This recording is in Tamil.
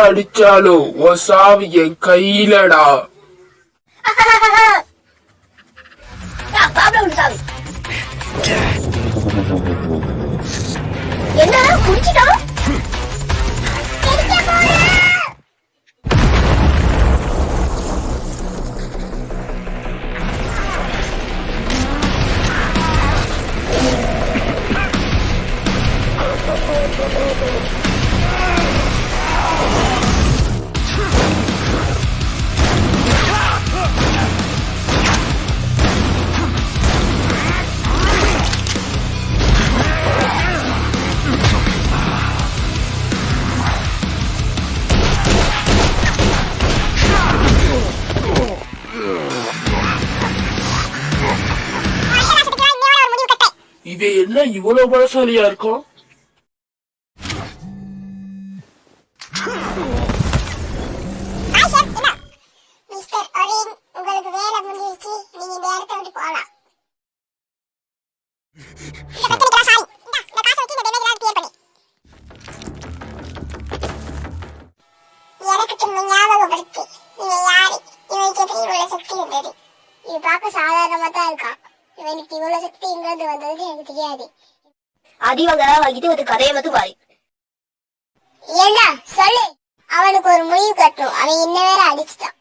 அடிச்சாலும் உன் சாவி என் கையிலடா. என்ன குடிச்சிட்டோம்? இது என்ன இவ்வளவு பலசாலியா இருக்கும்? உங்களுக்கு வேலை முடிஞ்சிருச்சு, நீங்க இந்த இடத்த விட்டு போகலாம். எனக்கு சும்மா ஞாபகப்படுத்தி நீங்க யாரு, இவனுக்கு எப்படி இவ்வளவு சக்தி வந்தது? இது பார்க்க சாதாரணமா தான் இருக்கா, இவனுக்கு இவ்வளவு சக்தி இங்கிருந்து வந்தது எனக்கு தெரியாது. அடிவங்க வாங்கிட்டு ஒரு கதையை வந்து பாரு. ஏண்டா சொல்லு, அவனுக்கு ஒரு முடிவு கட்டணும், அவன் என்ன வேற அடிச்சுட்டான்.